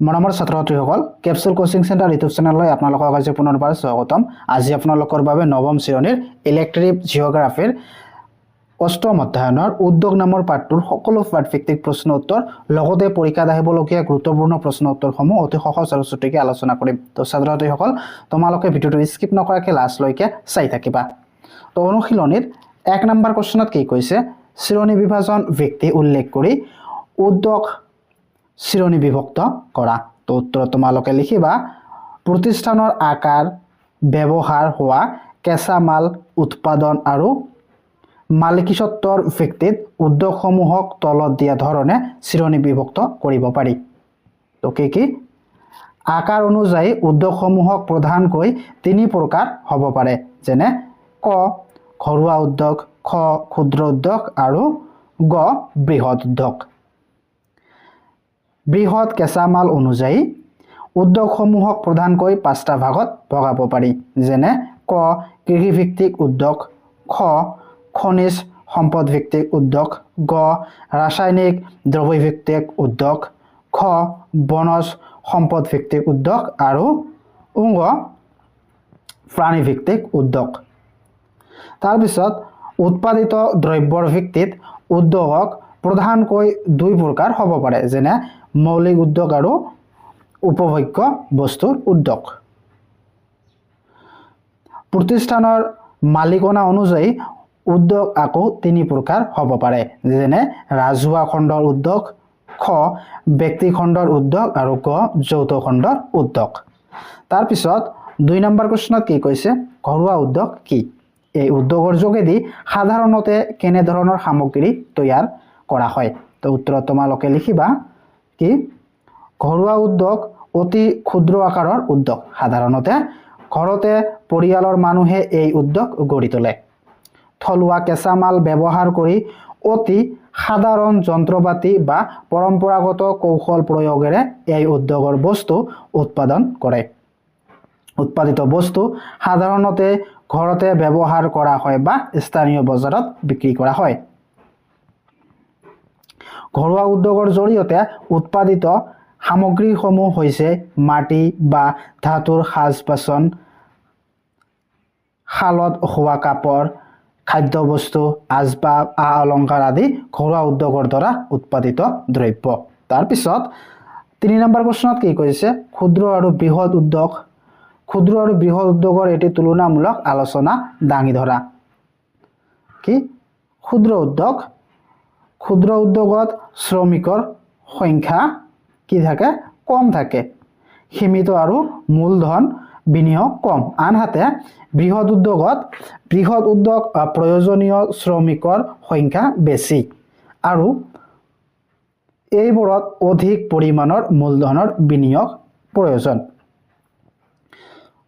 মৰমৰ ছাত্ৰ-ছাত্ৰীসকল capsule coaching centre YouTube চেনেললৈ আপোনালোকক আজি পুনৰবাৰ স্বাগতম। আজি আপোনালোকৰ বাবে নৱম শ্ৰেণীৰ ইলেক্টিভ জিঅ'গ্ৰাফিৰ অষ্টম অধ্যায়নৰ উদ্যোগ নামৰ পাঠটোৰ সকলো পাঠভিত্তিক প্ৰশ্ন উত্তৰ লগতে পৰীক্ষাত আহিবলগীয়া গুৰুত্বপূৰ্ণ প্ৰশ্ন উত্তৰসমূহ অতি সহজ আৰু চুটিকৈ আলোচনা কৰিম। তো ছাত্ৰ-ছাত্ৰীসকল তোমালোকে ভিডিঅ'টো স্কিপ নকৰাকৈ লাষ্টলৈকে চাই থাকিবা। তো অনুশীলনীৰ 1 নম্বৰ কোৱেশ্যনত কি কৈছে, শ্ৰেণী বিভাজন ব্যক্তি উল্লেখ কৰি উদ্যোগ শ্ৰেণী বিভক্ত কৰা। তো উত্তৰ তোমালোকে লিখিবা, প্ৰতিষ্ঠানৰ আকাৰ, ব্যৱহাৰ হোৱা কেঁচা মাল উৎপাদন আৰু মালিকীস্বত্বৰ ভিত্তিত উদ্যোগসমূহক তলত দিয়া ধৰণে শ্ৰেণী বিভক্ত কৰিব পাৰি। তো কি আকাৰ অনুযায়ী উদ্যোগসমূহক প্ৰধানকৈ 3 প্ৰকাৰ হ'ব পাৰে, যেনে ক ঘৰুৱা উদ্যোগ, খ ক্ষুদ্ৰ উদ্যোগ আৰু গ বৃহৎ উদ্যোগ। বৃহৎ কেঁচা মাল অনুযায়ী উদ্যোগসমূহক প্ৰধানকৈ 5টা ভাগত ভগাব পাৰি, যেনে ক কৃষিভিত্তিক উদ্যোগ, খ খনিজ সম্পদ ভিত্তিক উদ্যোগ, গ ৰাসায়নিক দ্ৰব্যভিত্তিক উদ্যোগ, খ বনজ সম্পদ ভিত্তিক উদ্যোগ আৰু গ প্ৰাণীভিত্তিক উদ্যোগ। তাৰপিছত উৎপাদিত দ্ৰব্যৰ ভিত্তিত উদ্যোগক প্ৰধানকৈ 2 প্ৰকাৰ হ'ব পাৰে, যেনে মৌলিক উদ্যোগ আৰু উপভোগ্য বস্তুৰ উদ্যোগ। প্ৰতিষ্ঠানৰ মালিকানা অনুযায়ী উদ্যোগ আকৌ 3 প্ৰকাৰ হ'ব পাৰে, যেনে ৰাজহুৱা খণ্ডৰ উদ্যোগ, খ ব্যক্তি খণ্ডৰ উদ্যোগ আৰু গ যৌথ খণ্ডৰ উদ্যোগ। তাৰপিছত 2 নম্বৰ কোৱেশ্যনত কি কৈছে, ঘৰুৱা উদ্যোগ কি? এই উদ্যোগৰ যোগেদি সাধাৰণতে কেনেধৰণৰ সামগ্ৰী তৈয়াৰ কৰা হয়? তো উত্তৰত তোমালোকে লিখিবা কি ঘৰুৱা উদ্যোগ অতি ক্ষুদ্ৰ আকাৰৰ উদ্যোগ। সাধাৰণতে ঘৰতে পৰিয়ালৰ মানুহে এই উদ্যোগ গঢ়ি তোলে। থলুৱা কেঁচা মাল ব্যৱহাৰ কৰি অতি সাধাৰণ যন্ত্ৰপাতি বা পৰম্পৰাগত কৌশল প্ৰয়োগেৰে এই উদ্যোগৰ বস্তু উৎপাদন কৰে। উৎপাদিত বস্তু সাধাৰণতে ঘৰতে ব্যৱহাৰ কৰা হয় বা স্থানীয় বজাৰত বিক্ৰী কৰা হয়। ঘৰুৱা উদ্যোগৰ জৰিয়তে উৎপাদিত সামগ্ৰীসমূহ হৈছে মাটি বা ধাতুৰ সাজ-বাচন, শালত হোৱা কাপোৰ, খাদ্যবস্তু, আচবাব, আ-অলংকাৰ আদি ঘৰুৱা উদ্যোগৰ দ্বাৰা উৎপাদিত দ্ৰব্য। তাৰপিছত 3 নম্বৰ কোৱেশ্যনত কি কৈছে, ক্ষুদ্ৰ আৰু বৃহৎ উদ্যোগ। ক্ষুদ্ৰ আৰু বৃহৎ উদ্যোগৰ এটি তুলনামূলক আলোচনা দাঙি ধৰা। কি ক্ষুদ্ৰ উদ্যোগ? ক্ষুদ্ৰ উদ্যোগত শ্ৰমিকৰ সংখ্যা কি থাকে? কম থাকে, সীমিত আৰু মূলধন বিনিয়োগ কম। আনহাতে বৃহৎ উদ্যোগ প্ৰয়োজনীয় শ্ৰমিকৰ সংখ্যা বেছি আৰু এইবোৰত অধিক পৰিমাণৰ মূলধনৰ বিনিয়োগ প্ৰয়োজন।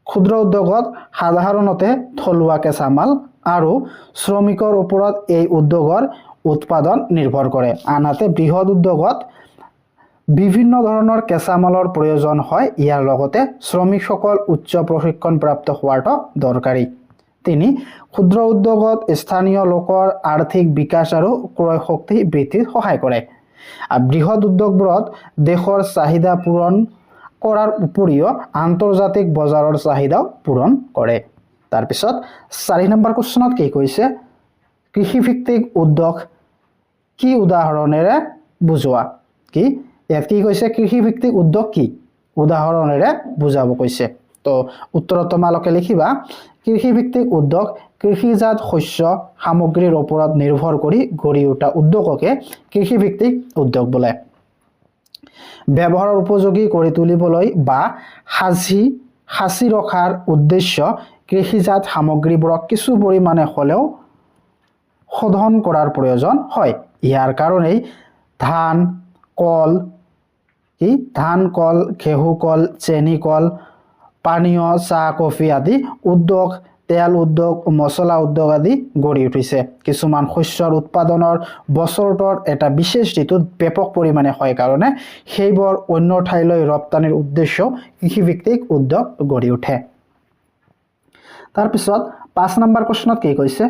ক্ষুদ্ৰ উদ্যোগত সাধাৰণতে থলুৱা কেঁচা মাল আৰু শ্ৰমিকৰ ওপৰত এই উদ্যোগৰ উৎপাদন নিৰ্ভৰ কৰে। আনহাতে বৃহৎ উদ্যোগত বিভিন্ন ধৰণৰ কেঁচা মালৰ প্ৰয়োজন হয়। ইয়াৰ লগতে শ্ৰমিকসকল উচ্চ প্ৰশিক্ষণপ্ৰাপ্ত হোৱাটো দৰকাৰী। 3 ক্ষুদ্ৰ উদ্যোগত স্থানীয় লোকৰ আৰ্থিক বিকাশ আৰু ক্ৰয় শক্তি বৃদ্ধিত সহায় কৰে। বৃহৎ উদ্যোগবোৰত দেশৰ চাহিদা পূৰণ কৰাৰ উপৰিও আন্তৰ্জাতিক বজাৰৰ চাহিদাও পূৰণ কৰে। তাৰপিছত 4 নম্বৰ কোৱেশ্যনত কি কৈছে, কৃষিভিত্তিক উদ্যোগ কি উদাহৰণেৰে বুজোৱা? কি ইয়াত কি কৈছে, কৃষিভিত্তিক উদ্যোগ কি উদাহৰণেৰে বুজাব কৈছে। তো উত্তৰত তোমালোকে লিখিবা, কৃষিভিত্তিক উদ্যোগ কৃষিজাত শস্য সামগ্ৰীৰ ওপৰত নিৰ্ভৰ কৰি গঢ়ি উঠা উদ্যোগকে কৃষিভিত্তিক উদ্যোগ বোলে। ব্যৱহাৰৰ উপযোগী কৰি তুলিবলৈ বা সাঁচি ৰখাৰ উদ্দেশ্য কৃষিজাত সামগ্ৰীবোৰক কিছু পৰিমাণে হ'লেও শোধন কৰাৰ প্ৰয়োজন হয়। ইয়াৰ কাৰণেই ধান, কল, ঘেঁহু কল, চেনি কল, পানীয়, চাহ, কফি আদি উদ্যোগ, তেল উদ্যোগ, মছলা উদ্যোগ আদি গঢ়ি উঠিছে। কিছুমান শস্যৰ উৎপাদনৰ বছৰটোৰ এটা বিশেষ ঋতুত ব্যাপক পৰিমাণে হয় কাৰণে সেইবোৰ অন্য ঠাইলৈ ৰপ্তানিৰ উদ্দেশ্য কৃষিভিত্তিক উদ্যোগ গঢ়ি উঠে। তাৰপিছত 5 নম্বৰ কোৱেশ্যনত কি কৈছে,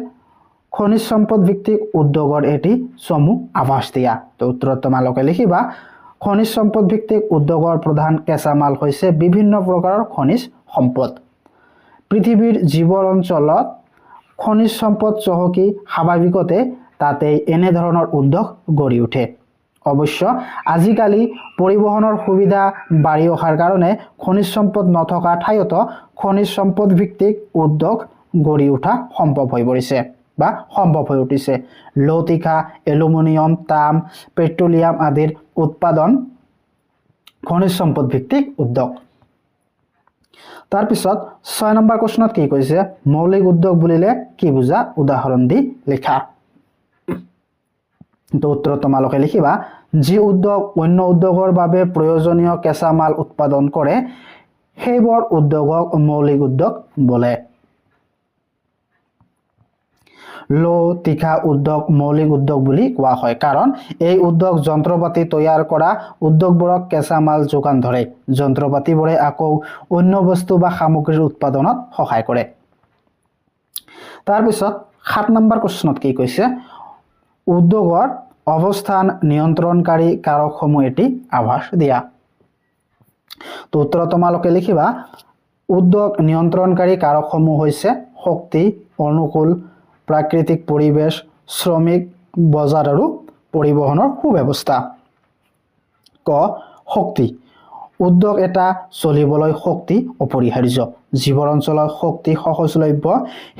খনিজ সম্পদ ভিত্তিক উদ্যোগৰ এটি চমু আভাস দিয়া। তো উত্তৰত তোমালোকে লিখিবা, খনিজ সম্পদ ভিত্তিক উদ্যোগৰ প্ৰধান কেঁচামাল হৈছে বিভিন্ন প্ৰকাৰৰ খনিজ সম্পদ। পৃথিৱীৰ যিবোৰ অঞ্চলত খনিজ সম্পদ চহকী স্বাভাৱিকতে তাতেই এনেধৰণৰ উদ্যোগ গঢ়ি উঠে। অৱশ্য আজিকালি পৰিবহনৰ সুবিধা বাঢ়ি অহাৰ কাৰণে খনিজ সম্পদ নথকা ঠাইতো খনিজ সম্পদ ভিত্তিক উদ্যোগ গঢ়ি উঠা সম্ভৱ হৈ পৰিছে বা সম্ভৱ হৈ উঠিছে। লৌহ, এলুমিনিয়াম, তাম, পেট্ৰলিয়াম আদিৰ উৎপাদন খনিজ সম্পদ ভিত্তিক উদ্যোগ। তাৰপিছত 6 নম্বৰ প্ৰশ্নত কি কৈছে, মৌলিক উদ্যোগ বুলিলে কি বুজা, উদাহৰণ দি লিখা। তো উত্তৰত তোমালোকে লিখিবা, যি উদ্যোগ অন্য উদ্যোগৰ বাবে প্ৰয়োজনীয় কেঁচামাল উৎপাদন কৰে সেইবোৰ উদ্যোগক মৌলিক উদ্যোগ বোলে। লৌহ, উদ্যোগ মৌলিক উদ্যোগ বুলি কোৱা হয় কাৰণ এই উদ্যোগ যন্ত্ৰপাতি তৈয়াৰ কৰা উদ্যোগবোৰক কেঁচামাল যোগান ধৰে। যন্ত্ৰপাতিবোৰে আকৌ অন্য বস্তু বা সামগ্ৰীৰ উৎপাদনত সহায় কৰে। তাৰপিছত 7 নম্বৰ প্ৰশ্নত কি কৈছে, উদ্যোগৰ অৱস্থান নিয়ন্ত্ৰণকাৰী কাৰকসমূহ এটি আভাস দিয়া। তো উত্তৰত তোমালোকে লিখিবা, উদ্যোগ নিয়ন্ত্ৰণকাৰী কাৰকসমূহ হৈছে শক্তি, অনুকূল প্ৰাকৃতিক পৰিবেশ, শ্ৰমিক, বজাৰ আৰু পৰিবহনৰ সুব্যৱস্থা। ক, শক্তি। উদ্যোগ এটা চলিবলৈ শক্তি অপৰিহাৰ্য। যিবোৰ অঞ্চলত শক্তি সহজলভ্য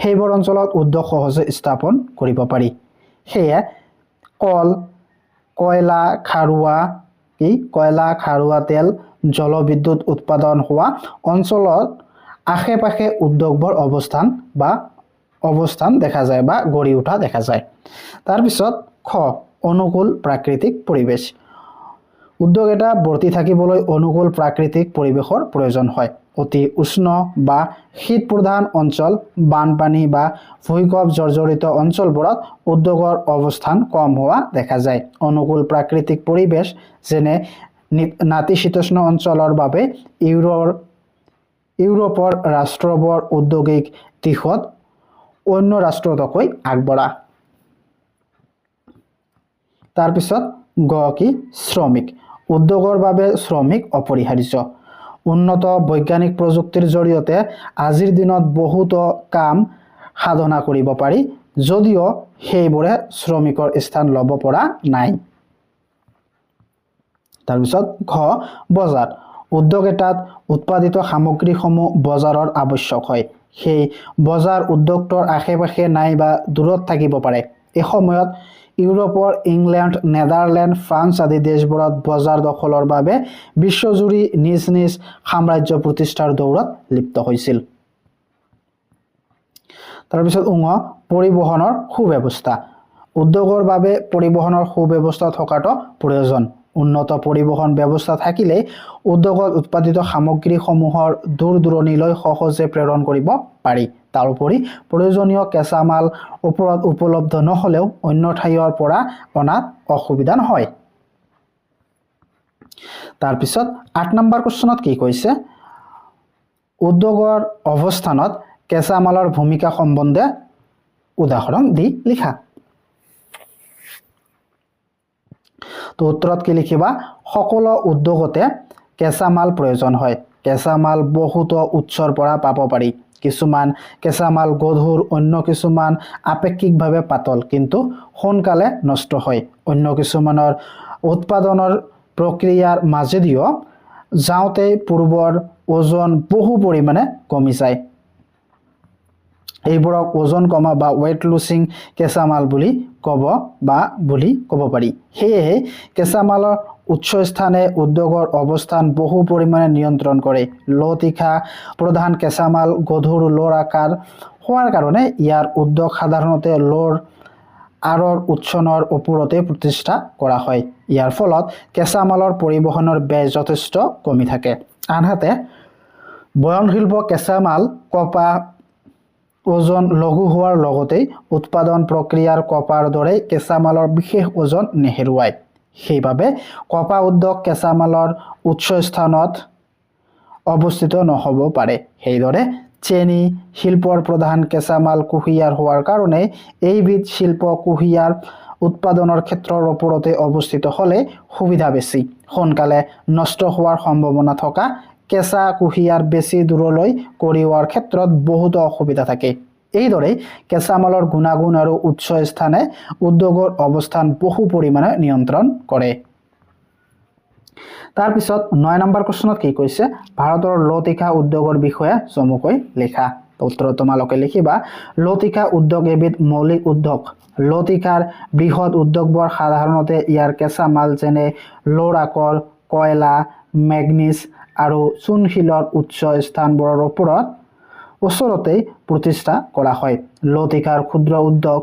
সেইবোৰ অঞ্চলত উদ্যোগ সহজে স্থাপন কৰিব পাৰি। সেয়ে কয়লা, খাৰুৱা তেল, জলবিদ্যুৎ উৎপাদন হোৱা অঞ্চলত আশে-পাশে উদ্যোগবোৰ অৱস্থান দেখা যায় বা গঢ়ি উঠা দেখা যায়। তাৰপিছত খ, অনুকূল প্ৰাকৃতিক পৰিবেশ। উদ্যোগ এটা বৰ্তি থাকিবলৈ অনুকূল প্ৰাকৃতিক পৰিবেশৰ প্ৰয়োজন হয়। অতি উষ্ণ বা শীত প্ৰধান অঞ্চল, বানপানী বা ভূমিকম্প জৰ্জৰিত অঞ্চলবোৰত উদ্যোগৰ অৱস্থান কম হোৱা দেখা যায়। অনুকূল প্ৰাকৃতিক পৰিবেশ যেনে নাতিশীতোষ্ণ অঞ্চলৰ বাবে ইউৰোপৰ ৰাষ্ট্ৰবোৰ ঔদ্যোগিক দিশত অন্য ৰাষ্ট্ৰতকৈ আগবঢ়া। তাৰপিছত গ কি, শ্ৰমিক। উদ্যোগৰ বাবে শ্ৰমিক অপৰিহাৰ্য। উন্নত বৈজ্ঞানিক প্ৰযুক্তিৰ জৰিয়তে আজিৰ দিনত বহুতো কাম সাধনা কৰিব পাৰি, যদিও সেইবোৰে শ্ৰমিকৰ স্থান ল'ব পৰা নাই। তাৰপিছত ঘ, বজাৰ। উদ্যোগ এটাত উৎপাদিত সামগ্ৰীসমূহ বজাৰৰ আৱশ্যক হয়। সেই বজাৰ উদ্যোগটোৰ আশে-পাশে নাই বা দূৰত থাকিব পাৰে। এই সময়ত ইউৰোপৰ ইংলেণ্ড, নেদাৰলেণ্ড, ফ্ৰান্স আদি দেশবোৰত বজাৰ দখলৰ বাবে বিশ্বজুৰি নিজ নিজ সাম্ৰাজ্য প্ৰতিষ্ঠাৰ দৌৰত লিপ্ত হৈছিল। তাৰপিছত পৰিবহনৰ সুব্যৱস্থা। উদ্যোগৰ বাবে পৰিবহনৰ সুব্যৱস্থা থকাটো প্ৰয়োজন। উন্নত পৰিবহন ব্যৱস্থা থাকিলে উদ্যোগত উৎপাদিত সামগ্ৰীসমূহৰ দূৰ-দূৰণিলৈ সহজে প্ৰেৰণ কৰিব পাৰি। তাৰোপৰি প্ৰয়োজনীয় কেঁচামাল ওপৰত উপলব্ধ নহ'লেও অন্য ঠাইৰ পৰা অনাত অসুবিধা নহয়। তাৰপিছত 8 নম্বৰ প্ৰশ্নত কি কৈছে, উদ্যোগৰ অৱস্থানত কেঁচামালৰ ভূমিকা সম্বন্ধে উদাহৰণ দি লিখা। তো উত্তৰত কি লিখিবা, সকলো উদ্যোগতে কেঁচামাল প্ৰয়োজন হয়। কেঁচামাল বহুতো উৎসৰ পৰা পাব পাৰি। কিছুমান কেঁচামাল গধুৰ, অন্য কিছুমান আপেক্ষিকভাৱে পাতল কিন্তু সোনকালে নষ্ট হয়। অন্য কিছুমানৰ উৎপাদনৰ প্ৰক্ৰিয়াৰ মাজেদিও যাওঁতে পূৰ্বৰ ওজন বহু পৰিমাণে কমি যায়। এইবোৰক ওজন কমা বা ৱেট লুচিং কেঁচামাল বুলি ক'ব পাৰি। সেয়েহে কেঁচামালৰ উৎসস্থানে উদ্যোগৰ অৱস্থান বহু পৰিমাণে নিয়ন্ত্ৰণ কৰে। লৌহ প্ৰধান কেঁচামাল গধুৰ লৌহৰ আকাৰ হোৱাৰ কাৰণে ইয়াৰ উদ্যোগ সাধাৰণতে লৌহৰ আঁৰৰ উৎসৰ ওপৰতে প্ৰতিষ্ঠা কৰা হয়। ইয়াৰ ফলত কেঁচামালৰ পৰিবহনৰ ব্যয় যথেষ্ট কমি থাকে। আনহাতে বয়নশিল্প কেঁচামাল কপাহ ওজন লঘু হোৱাৰ লগতে উৎপাদন প্ৰক্ৰিয়াৰ কপাৰ দৰে কেঁচামালৰ বিশেষ ওজন নেহেৰুৱায়। সেইবাবে কপাহ উদ্যোগ কেঁচামালৰ উৎসস্থানত অৱস্থিত নহ'ব পাৰে। সেইদৰে চেনি শিল্পৰ প্ৰধান কেঁচামাল কুঁহিয়াৰ হোৱাৰ কাৰণে এইবিধ শিল্প কুঁহিয়াৰ উৎপাদনৰ ক্ষেত্ৰৰ ওপৰতে অৱস্থিত হ'লে সুবিধা বেছি। সোনকালে নষ্ট হোৱাৰ সম্ভাৱনা থকা কেঁচা কুঁহিয়াৰ বেছি দূৰলৈ কঢ়িওৱাৰ ক্ষেত্ৰত বহুতো অসুবিধা থাকে। এইদৰে কেঁচা মালৰ গুণাগুণ আৰু উচ্চ স্থানে উদ্যোগৰ অৱস্থান বহু পৰিমাণে নিয়ন্ত্ৰণ কৰে। তাৰপিছত 9 নম্বৰ প্ৰশ্নত কি কৈছে, ভাৰতৰ লতিকা উদ্যোগৰ বিষয়ে চমুকৈ লিখা। উত্তৰত তোমালোকে লিখিবা, লতিকা উদ্যোগ এবিধ মৌলিক উদ্যোগ। লতিকাৰ বৃহৎ উদ্যোগবোৰ সাধাৰণতে ইয়াৰ কেঁচা মাল যেনে লোৰ আকৰ, কয়লা, মেগনিজ আৰু চূণশিলৰ উচ্চ স্থানবোৰৰ ওচৰতেই প্ৰতিষ্ঠা কৰা হয়। লতিকাৰ ক্ষুদ্ৰ উদ্যোগ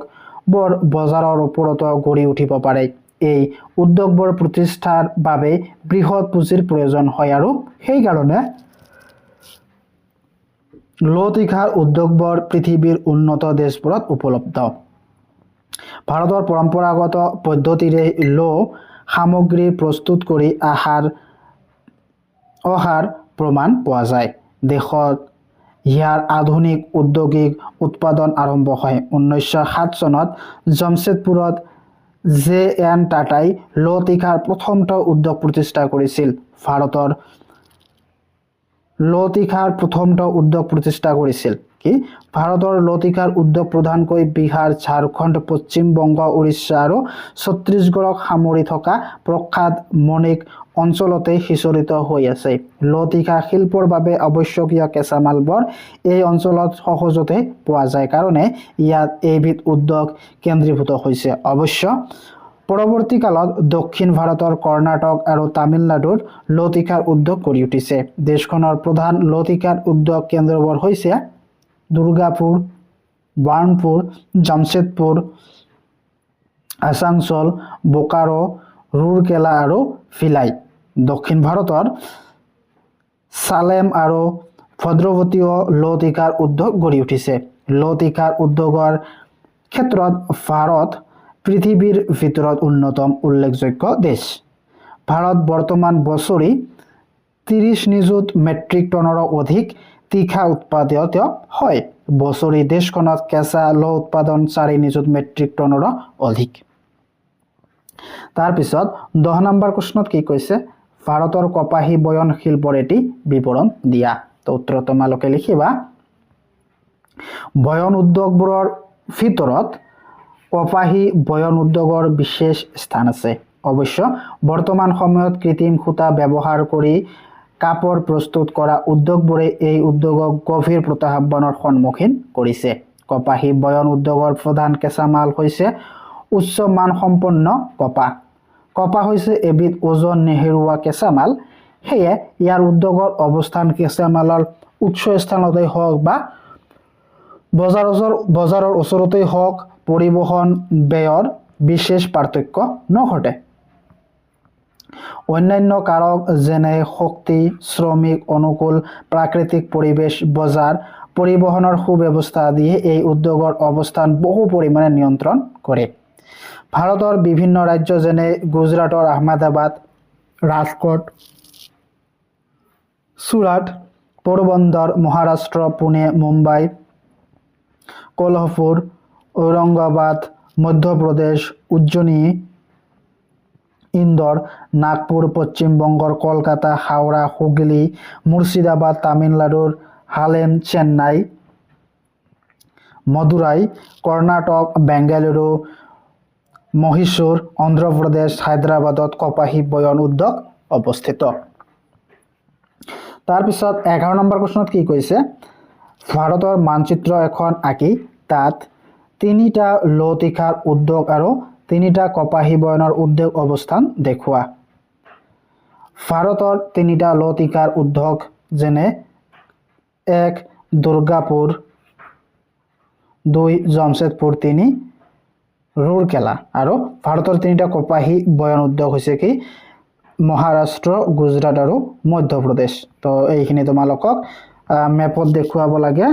বৰ বজাৰৰ ওপৰতো গঢ়ি উঠিব পাৰে। এই উদ্যোগবোৰ প্ৰতিষ্ঠাৰ বাবে বৃহৎ পুঁজিৰ প্ৰয়োজন হয় আৰু সেইকাৰণে লতিকাৰ উদ্যোগবোৰ পৃথিৱীৰ উন্নত দেশবোৰত উপলব্ধ। ভাৰতৰ পৰম্পৰাগত পদ্ধতিৰে লো সামগ্ৰী প্ৰস্তুত কৰি অহাৰ প্ৰমাণ পোৱা যায়। দেশত ইয়াৰ আধুনিক ঔদ্যোগিক উৎপাদন আৰম্ভ হয় 1907 চনত জামছেদপুৰত JN টাটাই লতিকাৰ প্ৰথমটো উদ্যোগ প্ৰতিষ্ঠা কৰিছিল। ভাৰতৰ লতিকাৰ উদ্যোগ প্ৰধানকৈ বিহাৰ, ঝাৰখণ্ড, পশ্চিম বংগ, উৰিষ্যা আৰু ছত্তীশগড়ক সামৰি থকা প্ৰখ্যাত মণিক অঞ্চলতে সিঁচৰিত হৈ আছে। লতিকা শিল্পৰ বাবে আৱশ্যকীয় কেঁচা মালবোৰ এই অঞ্চলত সহজতে পোৱা যায় কাৰণে ইয়াত এইবিধ উদ্যোগ কেন্দ্ৰীভূত হৈছে। অৱশ্য পৰৱৰ্তী কালত দক্ষিণ ভাৰতৰ কৰ্ণাটক আৰু তামিলনাডুৰ লতিকাৰ উদ্যোগ গঢ়ি উঠিছে। দেশখনৰ প্ৰধান লতিকাৰ উদ্যোগ কেন্দ্ৰবোৰ হৈছে দুৰ্গাপুৰ, বাৰ্ণপুৰ, জামছেদপুৰ, আসানসোল, বোকাৰো, ৰুৰকেলা আৰু ভিলাই। দক্ষিণ ভাৰতৰ সালেম আৰু ভদ্ৰৱতীও লতিকাৰ উদ্যোগ গঢ়ি উঠিছে। লতিকাৰ উদ্যোগৰ ক্ষেত্ৰত ভাৰত পৃথিৱীৰ ভিতৰত অন্যতম উল্লেখযোগ্য দেশ। ভাৰত বৰ্তমান বছৰি 30 নিযুত মেট্ৰিক টনৰো অধিক তীখা উৎপাদিত হয়। বছৰি দেশখনত কেঁচা লো উৎপাদন 4 নিযুত মেট্ৰিক টনৰো অধিক। তাৰপিছত 10 নম্বৰ প্ৰশ্নত কি কৈছে, ভাৰতৰ কপাহী বয়ন শিল্পৰ এটি বিৱৰণ দিয়া। তো উত্তৰত তোমালোকে লিখিবা, বয়ন উদ্যোগবোৰৰ ভিতৰত কপাহী বয়ন উদ্যোগৰ বিশেষ স্থান আছে। অৱশ্য বৰ্তমান সময়ত কৃত্ৰিম সূতা ব্যৱহাৰ কৰি কাপোৰ প্ৰস্তুত কৰা উদ্যোগবোৰে এই উদ্যোগক গভীৰ প্ৰত্যাহ্বানৰ সন্মুখীন কৰিছে। কপাহী বয়ন উদ্যোগৰ প্ৰধান কেঁচা মাল হৈছে উচ্চ মানসম্পন্ন কপাহ। কপাহ হৈছে এবিধ ওজন নেহেৰুৱা কেঁচা মাল। সেয়ে ইয়াৰ উদ্যোগৰ অৱস্থান কেঁচা মালৰ উচ্চ স্থানতেই হওক বা বজাৰৰ ওচৰতেই হওক পৰিবহণ ব্যয়ৰ বিশেষ পাৰ্থক্য নঘটে। অন্যান্য কাৰক যেনে শক্তি, শ্ৰমিক অনুকূল প্ৰাকৃতিক পৰিৱেশ, বজাৰ পৰিবহণৰ সুব্যৱস্থা আদিয়ে এই উদ্যোগৰ অৱস্থান বহু পৰিমাণে নিয়ন্ত্ৰণ কৰে। ভাৰতৰ বিভিন্ন ৰাজ্য যেনে গুজৰাটৰ আহমেদাবাদ, ৰাজকোট, চুৰাট, পোৰবন্দৰ, মহাৰাষ্ট্ৰ, পুনে, মুম্বাই, কোলহাপুৰ, ঔৰংগাবাদ, মধ্যপ্ৰদেশ, উজ্জয়িনী, ইন্দোৰ, নাগপুৰ, পশ্চিম বংগৰ কলকাতা, হাওড়া, হুগলি, মুৰ্ছিদাবাদ, তামিলনাডুৰ হালেম, চেন্নাই, মদুৰাই, কৰ্ণাটক, বেংগালুৰু, মহীশূৰ, অন্ধ্ৰপ্ৰদেশ, হায়দৰাবাদত কপাহী বয়ন উদ্যোগ অৱস্থিত। তাৰপিছত 11 নম্বৰ প্ৰশ্নত কি কৈছে, ভাৰতৰ মানচিত্ৰ এখন আঁকি তাত 3টা লতিকাৰ উদ্যোগ আৰু 3টা কপাহী বয়নৰ উদ্যোগ অৱস্থান দেখুওৱা। ভাৰতৰ 3টা লতিকাৰ উদ্যোগ যেনে 1 দুৰ্গাপুৰ, 2 জামছেদপুৰ, 3 ৰুৰকেলা। আৰু ভাৰতৰ 3টা কপাহী বয়ন উদ্যোগ হৈছে কি মহাৰাষ্ট্ৰ, গুজৰাট আৰু মধ্যপ্ৰদেশ। তো এইখিনি তোমালোকক মেপত দেখুৱাব লাগে।